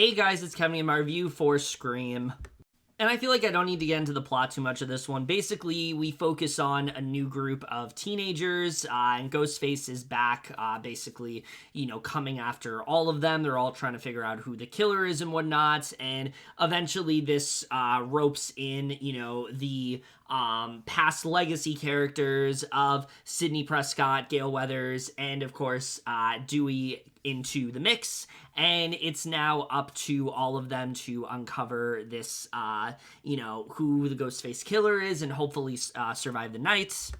Hey guys, it's Kevin in my review for Scream. And I feel like I don't need to get into the plot too much of this one. Basically, we focus on a new group of teenagers, and Ghostface is back, basically, coming after all of them. They're all trying to figure out who the killer is and whatnot, and eventually this ropes in, the past legacy characters of Sidney Prescott, Gail Weathers, and of course, Dewey into the mix, and it's now up to all of them to uncover this, who the Ghostface killer is, and hopefully survive the night.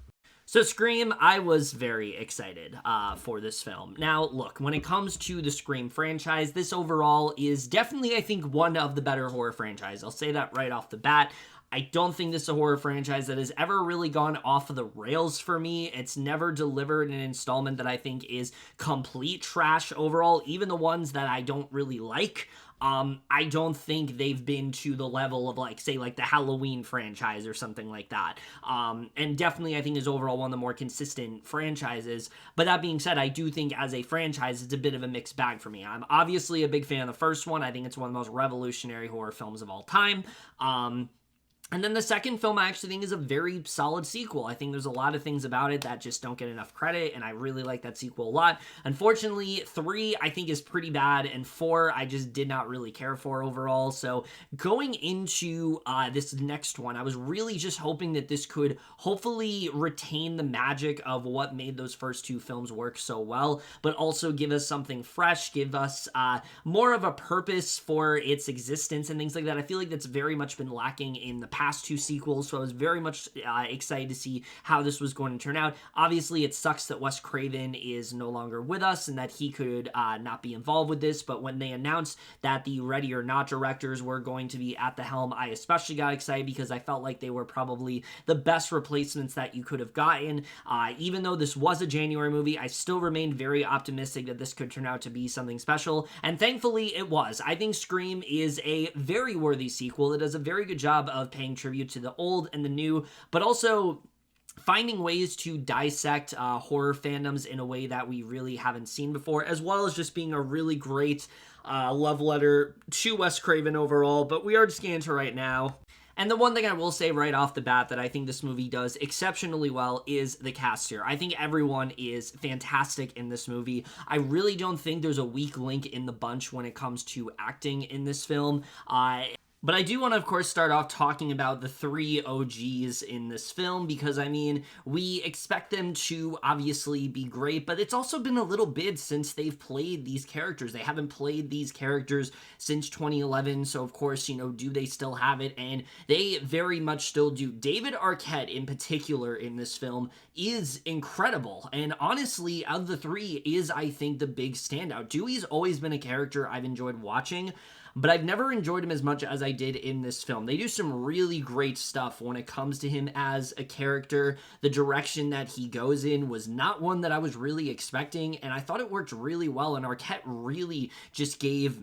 So Scream, I was very excited for this film. Now, look, when it comes to the Scream franchise, this overall is definitely, I think, one of the better horror franchises. I'll say that right off the bat. I don't think this is a horror franchise that has ever really gone off of the rails for me. It's never delivered an installment that I think is complete trash overall. Even the ones that I don't really like, I don't think they've been to the level of, the Halloween franchise or something like that. And definitely, I think, is overall one of the more consistent franchises. But that being said, I do think as a franchise, it's a bit of a mixed bag for me. I'm obviously a big fan of the first one. I think it's one of the most revolutionary horror films of all time. And then the second film I actually think is a very solid sequel. I think there's a lot of things about it that just don't get enough credit, and I really like that sequel a lot. Unfortunately, 3 I think is pretty bad, and 4 I just did not really care for overall. So going into this next one, I was really just hoping that this could hopefully retain the magic of what made those first 2 films work so well, but also give us something fresh, give us more of a purpose for its existence and things like that. I feel like that's very much been lacking in the past 2 sequels, so I was very much excited to see how this was going to turn out. Obviously, it sucks that Wes Craven is no longer with us and that he could not be involved with this, but when they announced that the Ready or Not directors were going to be at the helm, I especially got excited because I felt like they were probably the best replacements that you could have gotten. Even though this was a January movie, I still remained very optimistic that this could turn out to be something special, and thankfully it was. I think Scream is a very worthy sequel. It does a very good job of paying tribute to the old and the new, but also finding ways to dissect horror fandoms in a way that we really haven't seen before, as well as just being a really great love letter to Wes Craven overall. But we are just getting into right now. And the one thing I will say right off the bat that I think this movie does exceptionally well is the cast here. I think everyone is fantastic in this movie. I really don't think there's a weak link in the bunch when it comes to acting in this film. But I do want to, of course, start off talking about the 3 OGs in this film because, we expect them to obviously be great, but it's also been a little bit since they've played these characters. They haven't played these characters since 2011, so, of course, do they still have it? And they very much still do. David Arquette, in particular, in this film is incredible, and honestly, of the 3, is, I think, the big standout. Dewey's always been a character I've enjoyed watching, but I've never enjoyed him as much as I did in this film. They do some really great stuff when it comes to him as a character. The direction that he goes in was not one that I was really expecting, and I thought it worked really well, and Arquette really just gave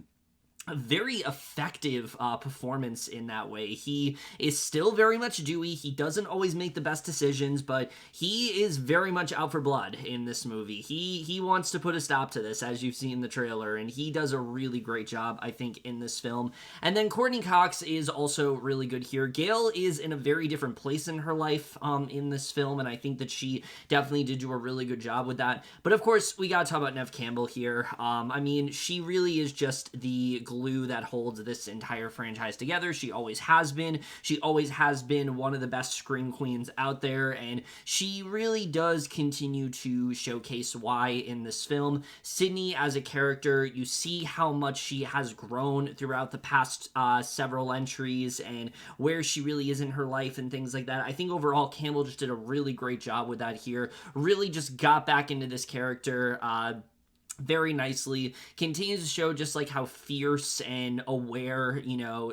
a very effective performance in that way. He is still very much Dewey. He doesn't always make the best decisions, but he is very much out for blood in this movie. He wants to put a stop to this, as you've seen in the trailer, and he does a really great job, I think, in this film. And then Courtney Cox is also really good here. Gail is in a very different place in her life in this film, and I think that she definitely did do a really good job with that. But of course, we gotta talk about Neve Campbell here. She really is just the glue that holds this entire franchise together. She always has been. She always has been one of the best scream queens out there, and she really does continue to showcase why in this film. Sidney as a character, you see how much she has grown throughout the past several entries and where she really is in her life and things like that. I think overall Campbell just did a really great job with that here. Really just got back into this character very nicely, continues to show just how fierce and aware,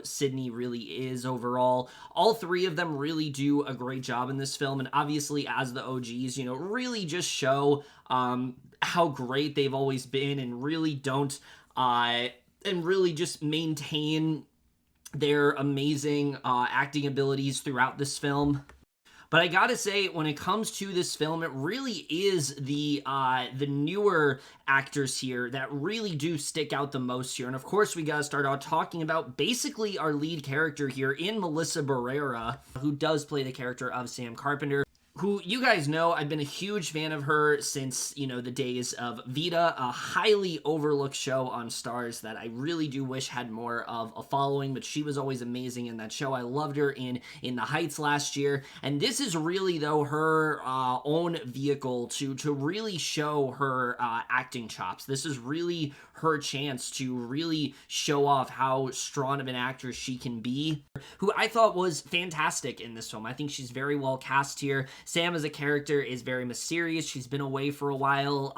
Sidney really is overall. All 3 of them really do a great job in this film, and obviously as the OGs, really just show how great they've always been and really don't, and really just maintain their amazing acting abilities throughout this film. But I gotta say, when it comes to this film, it really is the newer actors here that really do stick out the most here. And of course, we gotta start out talking about basically our lead character here in Melissa Barrera, who does play the character of Sam Carpenter, who you guys know I've been a huge fan of her since, the days of Vita, a highly overlooked show on Starz that I really do wish had more of a following, but she was always amazing in that show. I loved her in The Heights last year, and this is really, though, her own vehicle to really show her acting chops. This is really her chance to really show off how strong of an actress she can be, who I thought was fantastic in this film. I think she's very well cast here. Sam as a character is very mysterious. She's been away for a while,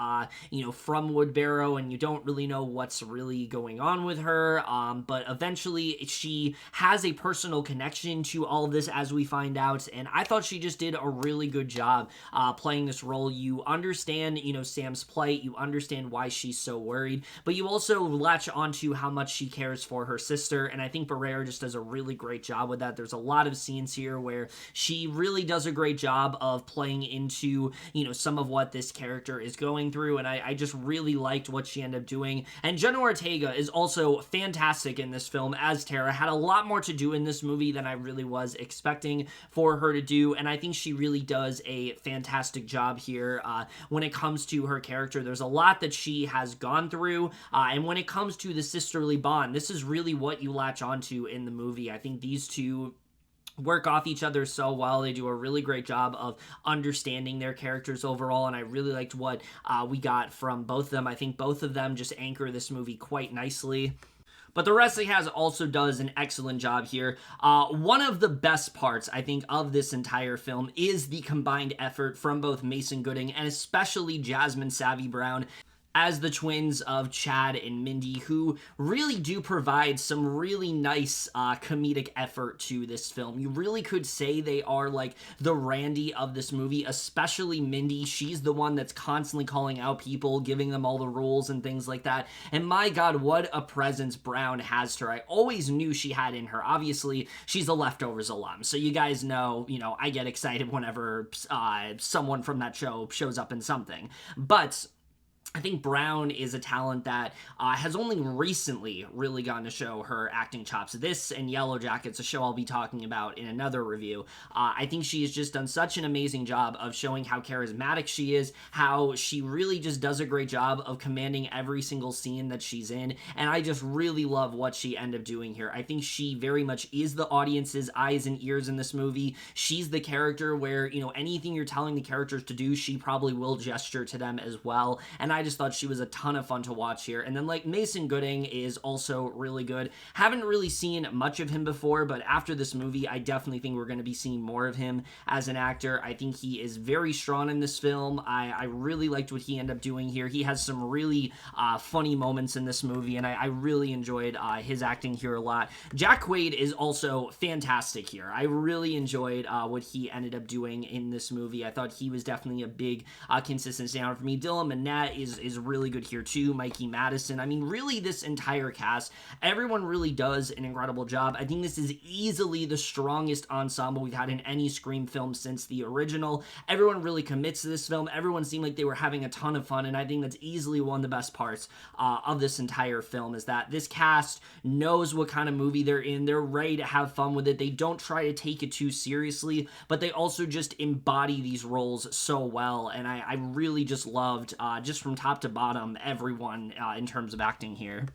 from Woodbarrow, and you don't really know what's really going on with her, but eventually she has a personal connection to all of this, as we find out, and I thought she just did a really good job playing this role. You understand, Sam's plight, you understand why she's so worried, but you also latch onto how much she cares for her sister, and I think Barrera just does a really great job with that. There's a lot of scenes here where she really does a great job of playing into, some of what this character is going through, and I just really liked what she ended up doing. And Jenna Ortega is also fantastic in this film as Tara. Had a lot more to do in this movie than I really was expecting for her to do, and I think she really does a fantastic job here when it comes to her character. There's a lot that she has gone through, and when it comes to the sisterly bond, this is really what you latch onto in the movie. I think these two work off each other so well. They do a really great job of understanding their characters overall, and I really liked what we got from both of them. I think both of them just anchor this movie quite nicely. But the wrestling has also does an excellent job here. One of the best parts, I think, of this entire film is the combined effort from both Mason Gooding and especially Jasmin Savvy Brown as the twins of Chad and Mindy, who really do provide some really nice comedic effort to this film. You really could say they are like the Randy of this movie, especially Mindy. She's the one that's constantly calling out people, giving them all the rules and things like that. And my God, what a presence Brown has to her. I always knew she had in her. Obviously, she's a Leftovers alum, so you guys know, I get excited whenever someone from that show shows up in something. But I think Brown is a talent that has only recently really gotten to show her acting chops. This and Yellow Jackets, a show I'll be talking about in another review. I think she has just done such an amazing job of showing how charismatic she is, how she really just does a great job of commanding every single scene that she's in, and I just really love what she ended up doing here. I think she very much is the audience's eyes and ears in this movie. She's the character where, anything you're telling the characters to do, she probably will gesture to them as well, and I just thought she was a ton of fun to watch here. And then Mason Gooding is also really good. Haven't really seen much of him before, but after this movie, I definitely think we're going to be seeing more of him as an actor. I think he is very strong in this film. I really liked what he ended up doing here. He has some really funny moments in this movie, and I really enjoyed his acting here a lot. Jack Quaid is also fantastic here. I really enjoyed what he ended up doing in this movie. I thought he was definitely a big consistent standout for me. Dylan Minnette is really good here too. Mikey, Madison. I mean, really, this entire cast, everyone really does an incredible job. I think this is easily the strongest ensemble we've had in any Scream film since the original. Everyone really commits to this film. Everyone seemed like they were having a ton of fun, and I think that's easily one of the best parts of this entire film, is that this cast knows what kind of movie they're in. They're ready to have fun with it. They don't try to take it too seriously, but they also just embody these roles so well, and I really just loved, just from top to bottom, everyone in terms of acting here.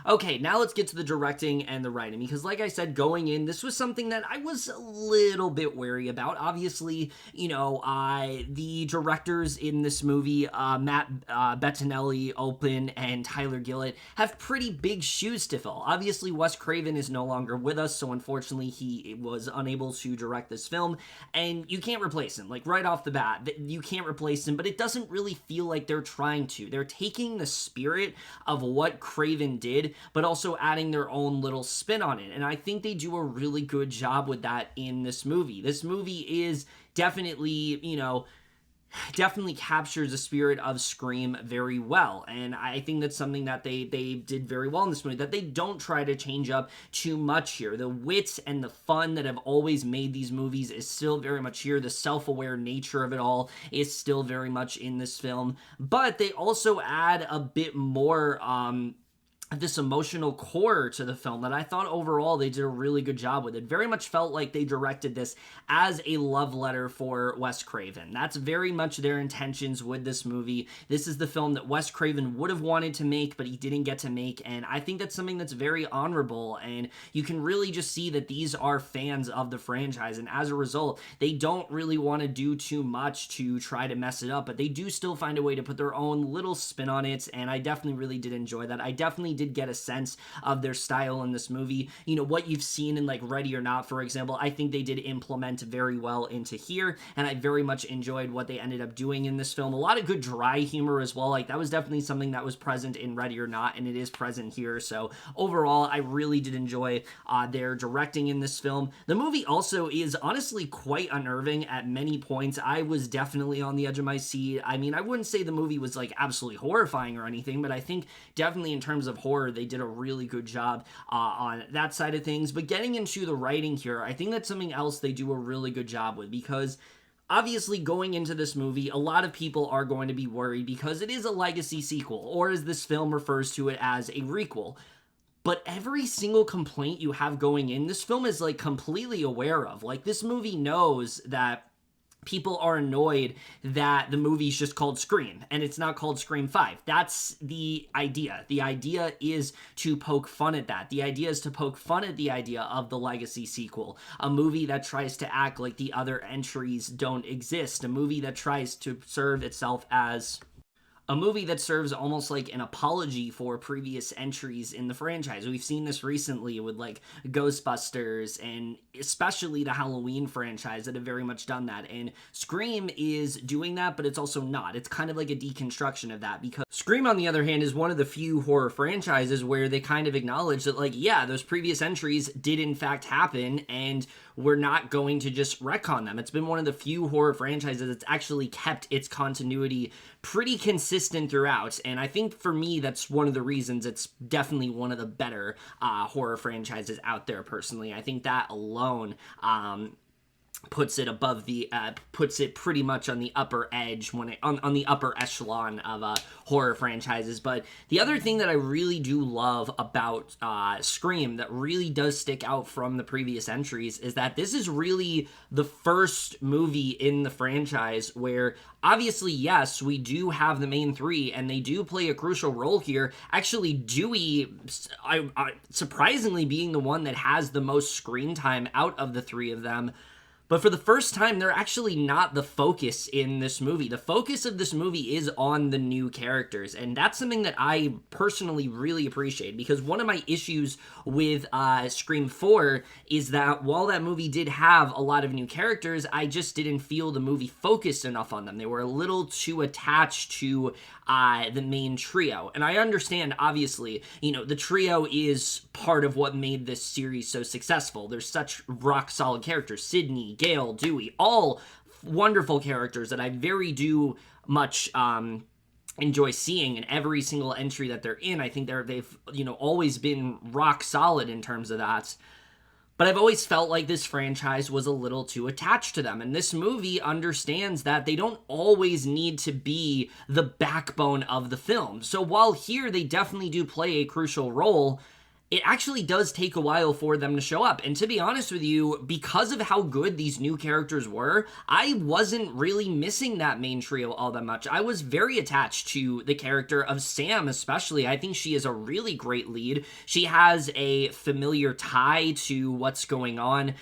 Okay, now let's get to the directing and the writing, because like I said, going in, this was something that I was a little bit wary about. Obviously, the directors in this movie, Bettinelli-Olpin and Tyler Gillett, have pretty big shoes to fill. Obviously, Wes Craven is no longer with us, so unfortunately, he was unable to direct this film, and you can't replace him. Like, right off the bat, you can't replace him, but it doesn't really feel like they're trying to. They're taking the spirit of what Craven did, but also adding their own little spin on it. And I think they do a really good job with that in this movie. This movie is definitely, definitely captures the spirit of Scream very well, and I think that's something that they did very well in this movie, that they don't try to change up too much here. The wit and the fun that have always made these movies is still very much here. The self-aware nature of it all is still very much in this film, but they also add a bit more this emotional core to the film that I thought overall they did a really good job with. It very much felt like they directed this as a love letter for Wes Craven. That's very much their intentions with this movie. This is the film that Wes Craven would have wanted to make, but he didn't get to make, and I think that's something that's very honorable, and you can really just see that these are fans of the franchise, and as a result, they don't really want to do too much to try to mess it up, but they do still find a way to put their own little spin on it, and I definitely really did enjoy that. I definitely did get a sense of their style in this movie. You know, what you've seen in like Ready or Not, for example, I think they did implement very well into here, and I very much enjoyed what they ended up doing in this film. A lot of good dry humor as well. Like, that was definitely something that was present in Ready or Not, and it is present here. So overall, I really did enjoy their directing in this film. The movie also is honestly quite unnerving at many points. I was definitely on the edge of my seat. I mean, I wouldn't say the movie was like absolutely horrifying or anything, but I think definitely in terms of horror, they did a really good job on that side of things. But getting into the writing here, I think that's something else they do a really good job with, because obviously, going into this movie, a lot of people are going to be worried because it is a legacy sequel, or as this film refers to it, as a requel. But every single complaint you have going in, this film is like completely aware of. Like, this movie knows that people are annoyed that the movie's just called Scream and it's not called Scream 5. That's the idea. The idea is to poke fun at that. The idea is to poke fun at the idea of the legacy sequel. A movie that tries to act like the other entries don't exist. A movie that tries to serve itself as a movie that serves almost like an apology for previous entries in the franchise. We've seen this recently with like Ghostbusters and especially the Halloween franchise that have very much done that. And Scream is doing that, but it's also not. It's kind of like a deconstruction of that, because Scream, on the other hand, is one of the few horror franchises where they kind of acknowledge that, like, yeah, those previous entries did in fact happen, and we're not going to just retcon them. It's been one of the few horror franchises that's actually kept its continuity pretty consistent throughout, and I think for me that's one of the reasons it's definitely one of the better horror franchises out there. Personally, I think that alone puts it above the puts it pretty much on the upper edge when it on the upper echelon of horror franchises. But the other thing that I really do love about Scream that really does stick out from the previous entries is that this is really the first movie in the franchise where, obviously, yes, we do have the main three and they do play a crucial role here. Actually, Dewey, surprisingly, being the one that has the most screen time out of the three of them. But for the first time, they're actually not the focus in this movie. The focus of this movie is on the new characters, and that's something that I personally really appreciate, because one of my issues with Scream 4 is that while that movie did have a lot of new characters, I just didn't feel the movie focused enough on them. They were a little too attached to the main trio. And I understand, obviously, you know, the trio is part of what made this series so successful. There's such rock-solid characters. Sydney, Gail, Dewey, all wonderful characters that I very do much enjoy seeing in every single entry that they're in. I think they've always been rock solid in terms of that. But I've always felt like this franchise was a little too attached to them. And this movie understands that they don't always need to be the backbone of the film. So while here they definitely do play a crucial role, it actually does take a while for them to show up. And to be honest with you, because of how good these new characters were, I wasn't really missing that main trio all that much. I was very attached to the character of Sam, especially. I think she is a really great lead. She has a familiar tie to what's going on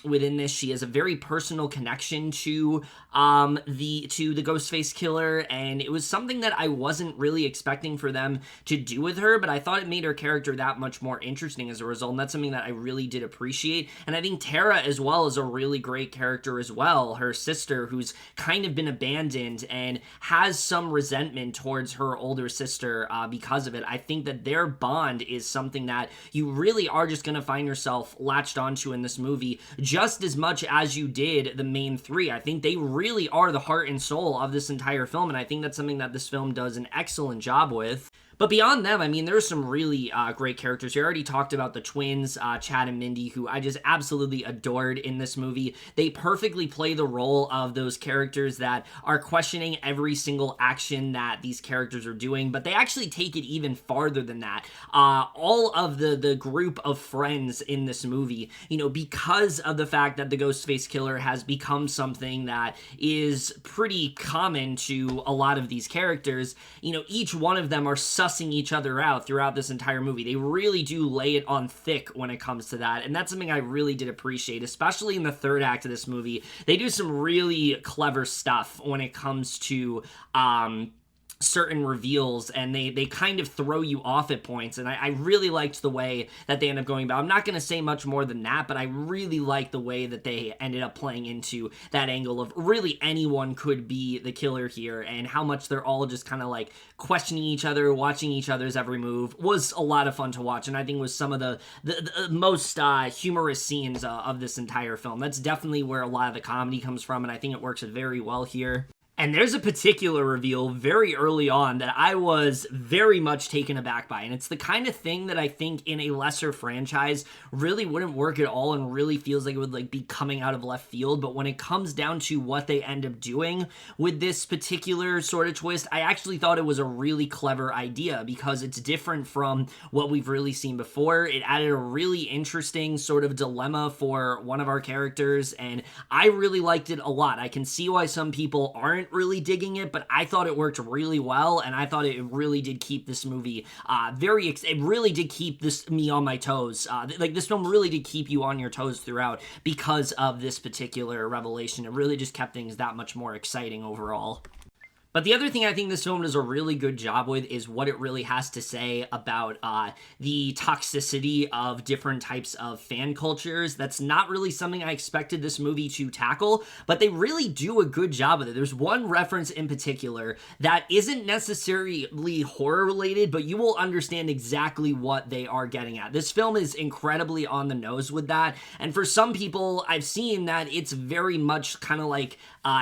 within this. She has a very personal connection to the Ghostface killer, and it was something that I wasn't really expecting for them to do with her, but I thought it made her character that much much more interesting as a result, and that's something that I really did appreciate. And I think Tara as well is a really great character as well, her sister, who's kind of been abandoned and has some resentment towards her older sister because of it. I think that their bond is something that you really are just going to find yourself latched onto in this movie just as much as you did the main three. I think they really are the heart and soul of this entire film, and I think that's something that this film does an excellent job with. But beyond them, I mean, there's some really great characters. We already talked about the twins, Chad and Mindy, who I just absolutely adored in this movie. They perfectly play the role of those characters that are questioning every single action that these characters are doing, but they actually take it even farther than that. All of the group of friends in this movie, you know, because of the fact that the Ghostface Killer has become something that is pretty common to a lot of these characters, you know, each one of them are sussing each other out throughout this entire movie. They really do lay it on thick when it comes to that, and that's something I really did appreciate, especially in the third act of this movie. They do some really clever stuff when it comes to certain reveals, and they kind of throw you off at points, and I really liked the way that they end up going about. I'm not going to say much more than that, but I really like the way that they ended up playing into that angle of really anyone could be the killer here, and how much they're all just kind of like questioning each other, watching each other's every move was a lot of fun to watch, and I think was some of the most humorous scenes of this entire film. That's definitely where a lot of the comedy comes from, and I think it works very well here. And there's a particular reveal very early on that I was very much taken aback by. And it's the kind of thing that I think in a lesser franchise really wouldn't work at all and really feels like it would like be coming out of left field. But when it comes down to what they end up doing with this particular sort of twist, I actually thought it was a really clever idea because it's different from what we've really seen before. It added a really interesting sort of dilemma for one of our characters, and I really liked it a lot. I can see why some people aren't really digging it, but I thought it worked really well, and I thought it really did keep this movie it really did keep me on my toes. Like, this film really did keep you on your toes throughout because of this particular revelation. It really just kept things that much more exciting overall. But the other thing I think this film does a really good job with is what it really has to say about the toxicity of different types of fan cultures. That's not really something I expected this movie to tackle, but they really do a good job with it. There's one reference in particular that isn't necessarily horror related, but you will understand exactly what they are getting at. This film is incredibly on the nose with that, and for some people, I've seen that it's very much kind of like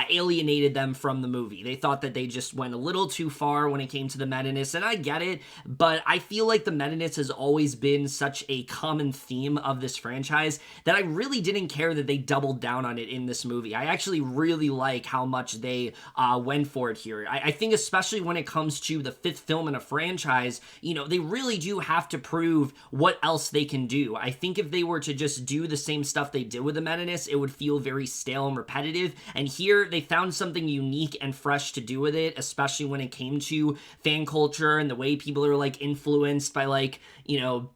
alienated them from the movie. They thought that they just went a little too far when it came to the meta-ness, and I get it, but I feel like the meta-ness has always been such a common theme of this franchise that I really didn't care that they doubled down on it in this movie. I actually really like how much they went for it here. I think especially when it comes to the fifth film in a franchise, you know, they really do have to prove what else they can do. I think if they were to just do the same stuff they did with the meta-ness, it would feel very stale and repetitive, and here they found something unique and fresh to do with it, especially when it came to fan culture and the way people are like influenced by like, you know,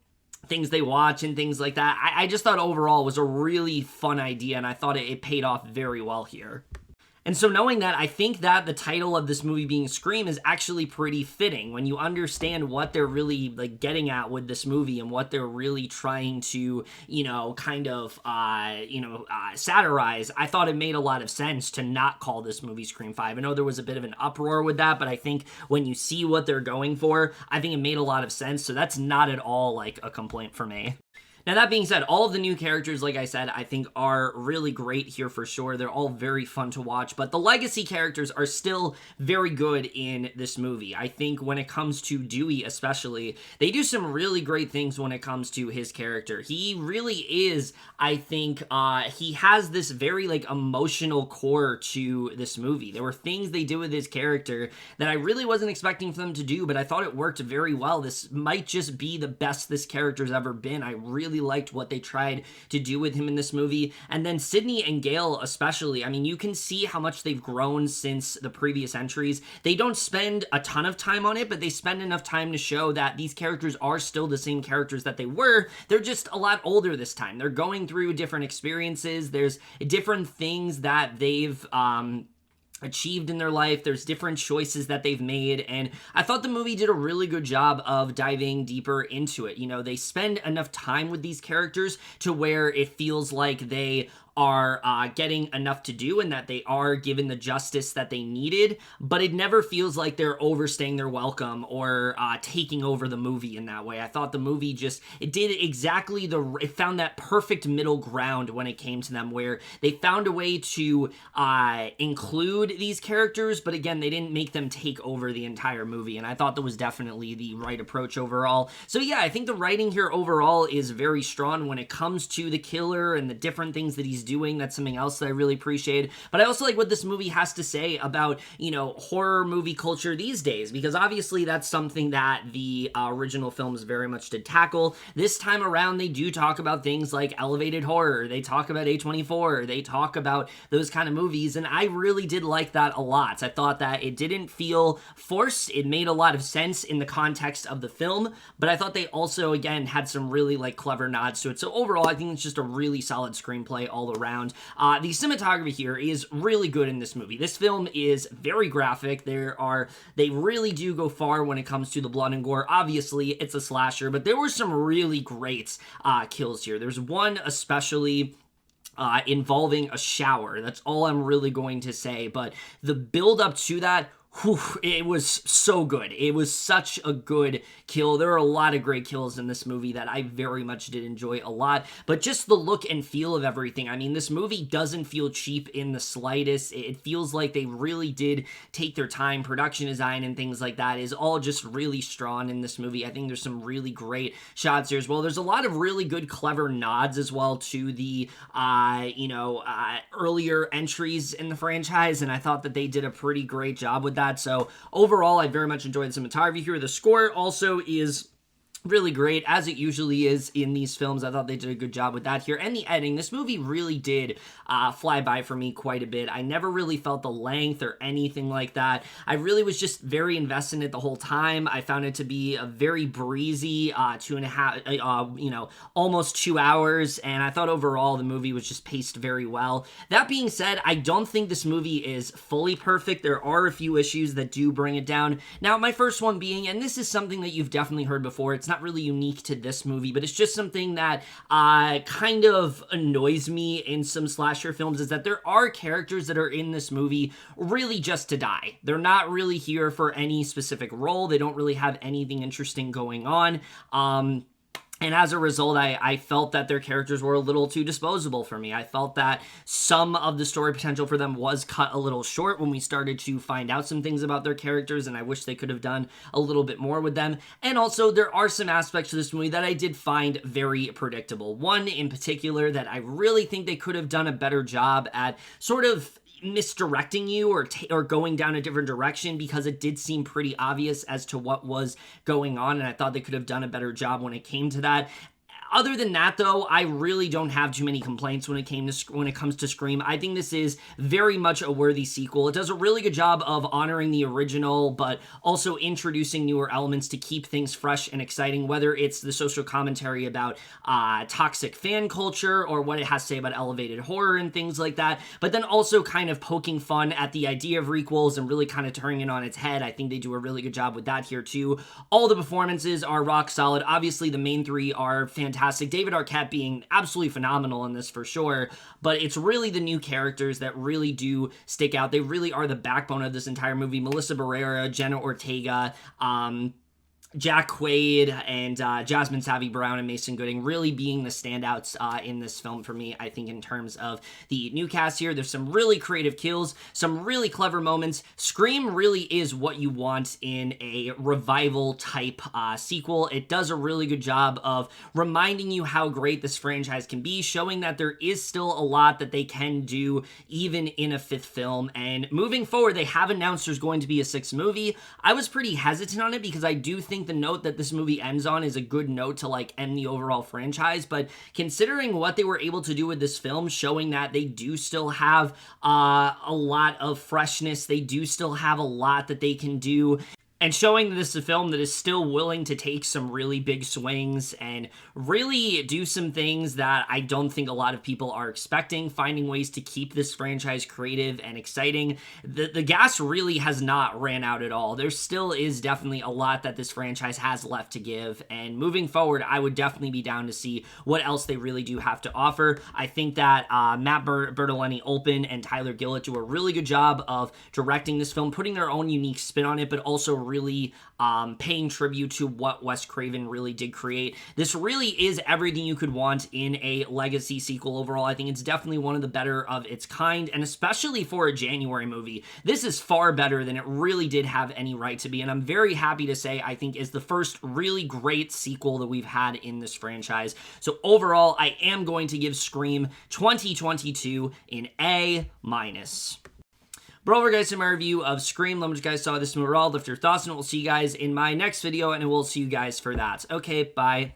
things they watch and things like that. I just thought overall it was a really fun idea, and I thought it paid off very well here. And so knowing that, I think that the title of this movie being Scream is actually pretty fitting when you understand what they're really like getting at with this movie and what they're really trying to, you know, kind of, satirize. I thought it made a lot of sense to not call this movie Scream 5. I know there was a bit of an uproar with that, but I think when you see what they're going for, I think it made a lot of sense. So that's not at all like a complaint for me. Now, that being said, all of the new characters, like I said, I think are really great here for sure. They're all very fun to watch, but the legacy characters are still very good in this movie. I think when it comes to Dewey especially, they do some really great things when it comes to his character. He really is, I think, he has this very, like, emotional core to this movie. There were things they did with his character that I really wasn't expecting for them to do, but I thought it worked very well. This might just be the best this character's ever been. I really liked what they tried to do with him in this movie. And then Sydney and Gail especially, I mean, you can see how much they've grown since the previous entries. They don't spend a ton of time on it, but they spend enough time to show that these characters are still the same characters that they were. They're just a lot older this time. They're going through different experiences. There's different things that they've achieved in their life. There's different choices that they've made, and I thought the movie did a really good job of diving deeper into it. You know, they spend enough time with these characters to where it feels like they are getting enough to do and that they are given the justice that they needed, but it never feels like they're overstaying their welcome or taking over the movie in that way. I thought the movie just, it did exactly it found that perfect middle ground when it came to them, where they found a way to include these characters, but again, they didn't make them take over the entire movie, and I thought that was definitely the right approach overall. So yeah, I think the writing here overall is very strong when it comes to the killer and the different things that he's doing. That's something else that I really appreciate. But I also like what this movie has to say about, you know, horror movie culture these days, because obviously that's something that the original films very much did tackle. This time around, they do talk about things like elevated horror. They talk about A24. They talk about those kind of movies, and I really did like that a lot. I thought that it didn't feel forced. It made a lot of sense in the context of the film, but I thought they also, again, had some really, like, clever nods to it. So overall, I think it's just a really solid screenplay all around. The cinematography here is really good in this movie. This film is very graphic. They really do go far when it comes to the blood and gore. Obviously, it's a slasher, but there were some really great kills here. There's one especially involving a shower. That's all I'm really going to say, but the build up to that, whew, it was so good. It was such a good kill. There are a lot of great kills in this movie that I very much did enjoy a lot, but just the look and feel of everything. I mean, this movie doesn't feel cheap in the slightest. It feels like they really did take their time. Production design and things like that is all just really strong in this movie. I think there's some really great shots here as well. There's a lot of really good, clever nods as well to the, earlier entries in the franchise, and I thought that they did a pretty great job with that. So overall, I very much enjoyed the cinematography here. The score also is really great, as it usually is in these films. I thought they did a good job with that here. And the editing, this movie really did fly by for me quite a bit. I never really felt the length or anything like that. I really was just very invested in it the whole time. I found it to be a very breezy 2.5, almost 2 hours, and I thought overall the movie was just paced very well. That being said, I don't think this movie is fully perfect. There are a few issues that do bring it down. Now, my first one being, and this is something that you've definitely heard before, it's not really unique to this movie, but it's just something that kind of annoys me in some slasher films, is that there are characters that are in this movie really just to die. They're not really here for any specific role. They don't really have anything interesting going on. And as a result, I felt that their characters were a little too disposable for me. I felt that some of the story potential for them was cut a little short when we started to find out some things about their characters, and I wish they could have done a little bit more with them. And also, there are some aspects to this movie that I did find very predictable. One in particular that I really think they could have done a better job at sort of misdirecting you or going down a different direction, because it did seem pretty obvious as to what was going on, and I thought they could have done a better job when it came to that. Other than that, though, I really don't have too many complaints when it comes to Scream. I think this is very much a worthy sequel. It does a really good job of honoring the original, but also introducing newer elements to keep things fresh and exciting, whether it's the social commentary about toxic fan culture or what it has to say about elevated horror and things like that, but then also kind of poking fun at the idea of requels and really kind of turning it on its head. I think they do a really good job with that here, too. All the performances are rock solid. Obviously, the main three are fantastic. David Arquette being absolutely phenomenal in this for sure, but it's really the new characters that really do stick out. They really are the backbone of this entire movie. Melissa Barrera, Jenna Ortega, Jack Quaid, and Jasmin Savvy Brown and Mason Gooding really being the standouts in this film for me. I think in terms of the new cast here, there's some really creative kills, some really clever moments. Scream really is what you want in a revival type sequel. It does a really good job of reminding you how great this franchise can be, showing that there is still a lot that they can do even in a fifth film. And moving forward, they have announced there's going to be a sixth movie. I was pretty hesitant on it because I do think the note that this movie ends on is a good note to like end the overall franchise, but considering what they were able to do with this film, showing that they do still have a lot of freshness, they do still have a lot that they can do, and showing this is a film that is still willing to take some really big swings and really do some things that I don't think a lot of people are expecting, finding ways to keep this franchise creative and exciting. The gas really has not ran out at all. There still is definitely a lot that this franchise has left to give, and moving forward, I would definitely be down to see what else they really do have to offer. I think that Matt Bertolini-Olpin and Tyler Gillett do a really good job of directing this film, putting their own unique spin on it, but also really paying tribute to what Wes Craven really did create. This really is everything you could want in a legacy sequel overall. I think it's definitely one of the better of its kind, and especially for a January movie, this is far better than it really did have any right to be, and I'm very happy to say I think is the first really great sequel that we've had in this franchise. So overall, I am going to give Scream 2022 an A-. But over, guys, to my review of Scream. Let me know what you guys saw this movie. Left your thoughts, and we'll see you guys in my next video, and we'll see you guys for that. Okay, bye.